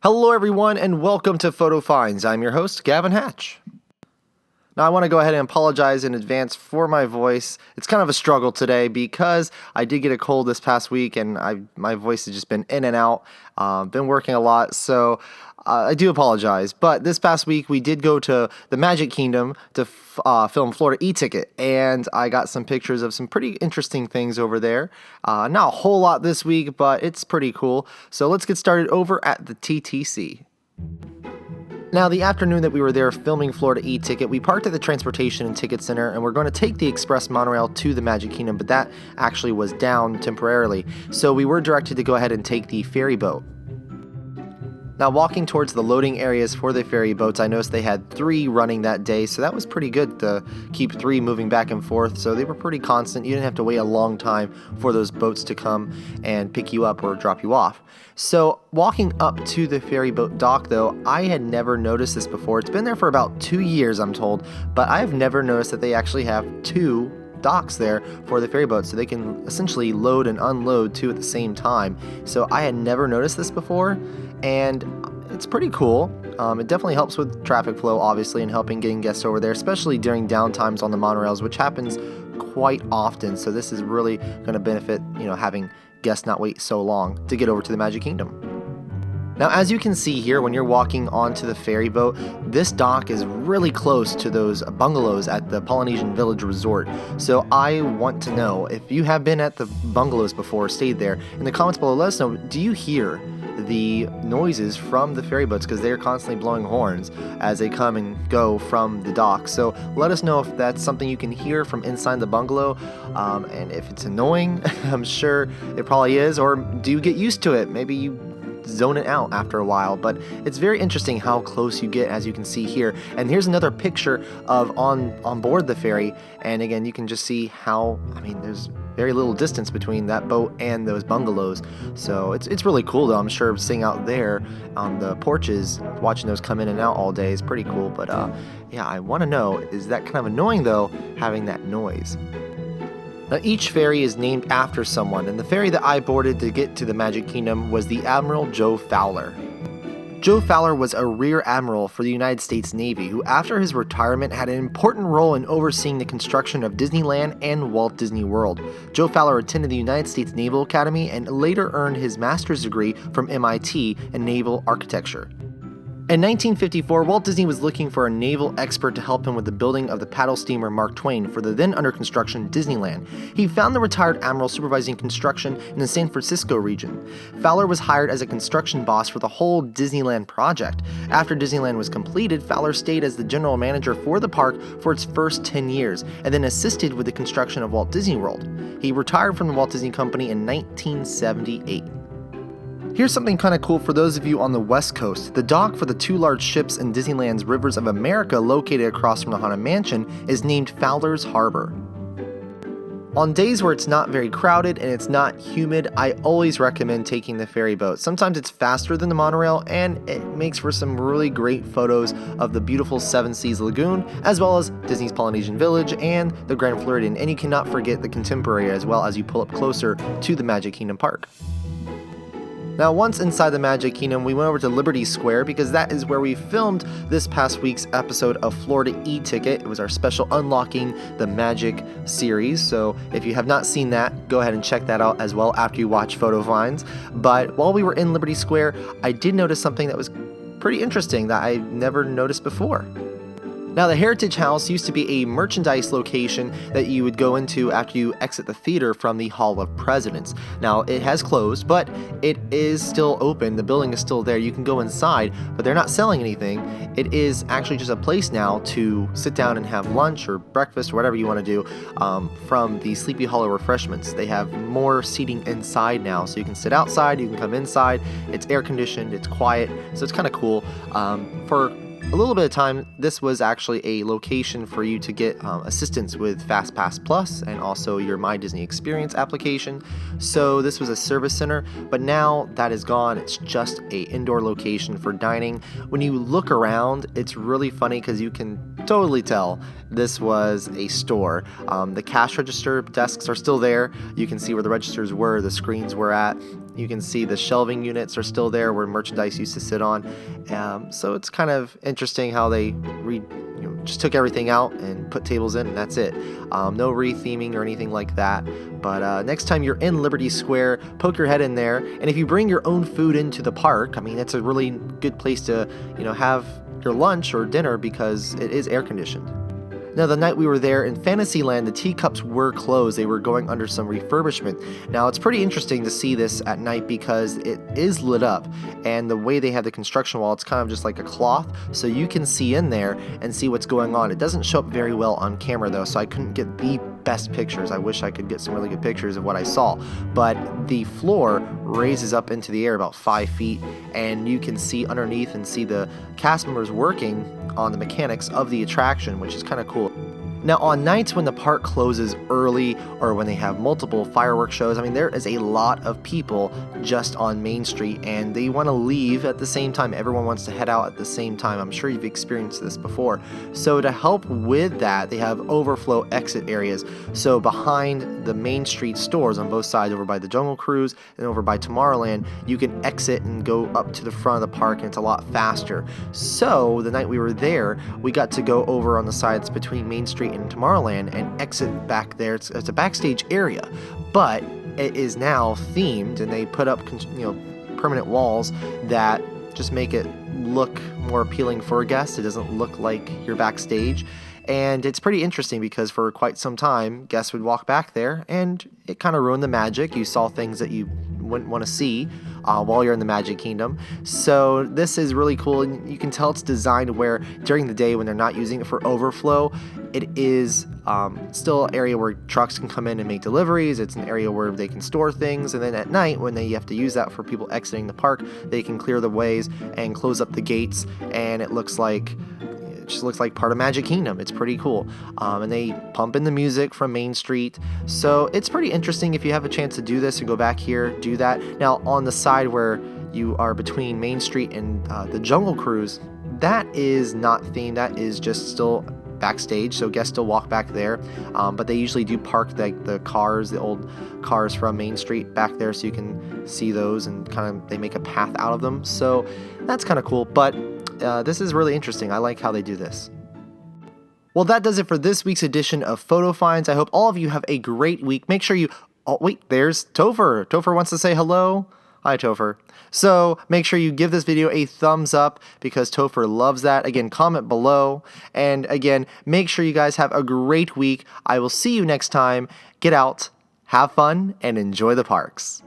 Hello everyone and welcome to Photo Finds. I'm your host, Gavin Hatch. Now I want to go ahead and apologize in advance for my voice. It's kind of a struggle today because I did get a cold this past week and my voice has just been in and out. Been working a lot, so I do apologize. But this past week we did go to the Magic Kingdom to film Florida E-Ticket, and I got some pictures of some pretty interesting things over there. Not a whole lot this week, but it's pretty cool. So let's get started over at the TTC. Now, the afternoon that we were there filming Florida E-Ticket, we parked at the Transportation and Ticket Center, and we're going to take the express monorail to the Magic Kingdom, but that actually was down temporarily, so we were directed to go ahead and take the ferry boat. Now, walking towards the loading areas for the ferry boats, I noticed they had 3 running that day, so that was pretty good to keep 3 moving back and forth, so they were pretty constant. You didn't have to wait a long time for those boats to come and pick you up or drop you off. So, walking up to the ferry boat dock, though, I had never noticed this before. It's been there for about 2 years, I'm told, but I have never noticed that they actually have 2 docks there for the ferry boat, so they can essentially load and unload 2 at the same time. So I had never noticed this before, and it's pretty cool. It definitely helps with traffic flow, obviously, and helping getting guests over there, especially during downtimes on the monorails, which happens quite often. So this is really going to benefit, having guests not wait so long to get over to the Magic Kingdom. Now, as you can see here, when you're walking onto the ferry boat, this dock is really close to those bungalows at the Polynesian Village Resort. So I want to know, if you have been at the bungalows before, stayed there, in the comments below, let us know, do you hear the noises from the ferry boats? Because they're constantly blowing horns as they come and go from the dock. So let us know if that's something you can hear from inside the bungalow, and if it's annoying. I'm sure it probably is, or do you get used to it? Maybe you zone it out after a while, but it's very interesting how close you get, as you can see here. And here's another picture of on board the ferry, and again you can just see how, there's very little distance between that boat and those bungalows. So it's really cool, though. I'm sure sitting out there on the porches watching those come in and out all day is pretty cool. But yeah, I want to know, is that kind of annoying though, having that noise? Now, each ferry is named after someone, and the ferry that I boarded to get to the Magic Kingdom was the Admiral Joe Fowler. Joe Fowler was a Rear Admiral for the United States Navy, who after his retirement had an important role in overseeing the construction of Disneyland and Walt Disney World. Joe Fowler attended the United States Naval Academy and later earned his master's degree from MIT in naval architecture. In 1954, Walt Disney was looking for a naval expert to help him with the building of the paddle steamer Mark Twain for the then under construction Disneyland. He found the retired admiral supervising construction in the San Francisco region. Fowler was hired as a construction boss for the whole Disneyland project. After Disneyland was completed, Fowler stayed as the general manager for the park for its first 10 years, and then assisted with the construction of Walt Disney World. He retired from the Walt Disney Company in 1978. Here's something kind of cool for those of you on the West Coast. The dock for the 2 large ships in Disneyland's Rivers of America, located across from the Haunted Mansion, is named Fowlers Harbor. On days where it's not very crowded and it's not humid, I always recommend taking the ferry boat. Sometimes it's faster than the monorail, and it makes for some really great photos of the beautiful Seven Seas Lagoon, as well as Disney's Polynesian Village and the Grand Floridian. And you cannot forget the Contemporary as well as you pull up closer to the Magic Kingdom Park. Now, once inside the Magic Kingdom, we went over to Liberty Square because that is where we filmed this past week's episode of Florida E-Ticket. It was our special Unlocking the Magic series, so if you have not seen that, go ahead and check that out as well after you watch Photo Finds. But while we were in Liberty Square, I did notice something that was pretty interesting that I never noticed before. Now, the Heritage House used to be a merchandise location that you would go into after you exit the theater from the Hall of Presidents. Now, it has closed, but it is still open. The building is still there. You can go inside, but they're not selling anything. It is actually just a place now to sit down and have lunch or breakfast or whatever you want to do from the Sleepy Hollow refreshments. They have more seating inside now, so you can sit outside, you can come inside. It's air conditioned, it's quiet, so it's kind of cool. For a little bit of time, this was actually a location for you to get assistance with FastPass Plus and also your My Disney Experience application. So this was a service center, but now that is gone. It's just a indoor location for dining. When you look around, it's really funny because you can totally tell this was a store. The cash register desks are still there. You can see where the registers were, the screens were at. You can see the shelving units are still there where merchandise used to sit on. So it's kind of interesting how they just took everything out and put tables in, and that's it. No re-theming or anything like that. But next time you're in Liberty Square, poke your head in there. And if you bring your own food into the park, I mean, it's a really good place to, have your lunch or dinner because it is air conditioned. Now, the night we were there in Fantasyland, the teacups were closed. They were going under some refurbishment. Now, it's pretty interesting to see this at night because it is lit up, and the way they have the construction wall, it's kind of just like a cloth, so you can see in there and see what's going on. It doesn't show up very well on camera, though, so I couldn't get the best pictures. I wish I could get some really good pictures of what I saw. But the floor raises up into the air about 5 feet, and you can see underneath and see the cast members working on the mechanics of the attraction, which is kind of cool. Now, on nights when the park closes early or when they have multiple fireworks shows, I mean, there is a lot of people just on Main Street, and they want to leave at the same time. Everyone wants to head out at the same time. I'm sure you've experienced this before. So to help with that, they have overflow exit areas. So behind the Main Street stores on both sides, over by the Jungle Cruise and over by Tomorrowland, you can exit and go up to the front of the park, and it's a lot faster. So the night we were there, we got to go over on the sides between Main Street in Tomorrowland and exit back there. It's a backstage area, but it is now themed, and they put up permanent walls that just make it look more appealing for a guest. It doesn't look like you're backstage, and it's pretty interesting because for quite some time guests would walk back there, and it kind of ruined the magic. You saw things that you wouldn't want to see while you're in the Magic Kingdom. So this is really cool, and you can tell it's designed where during the day when they're not using it for overflow, it is still an area where trucks can come in and make deliveries. It's an area where they can store things, and then at night when they have to use that for people exiting the park, they can clear the ways and close up the gates, and it just looks like part of Magic Kingdom. It's pretty cool. And they pump in the music from Main Street. So it's pretty interesting. If you have a chance to do this and go back here, do that. Now, on the side where you are between Main Street and the Jungle Cruise, that is not themed. That is just still backstage, so guests still walk back there. But they usually do park the cars, the old cars from Main Street back there, so you can see those, and they make a path out of them. So that's kind of cool. But this is really interesting. I like how they do this. Well, that does it for this week's edition of Photo Finds. I hope all of you have a great week. Make sure you... Oh, wait, there's Topher. Topher wants to say hello. Hi, Topher. So make sure you give this video a thumbs up because Topher loves that. Again, comment below. And again, make sure you guys have a great week. I will see you next time. Get out, have fun, and enjoy the parks.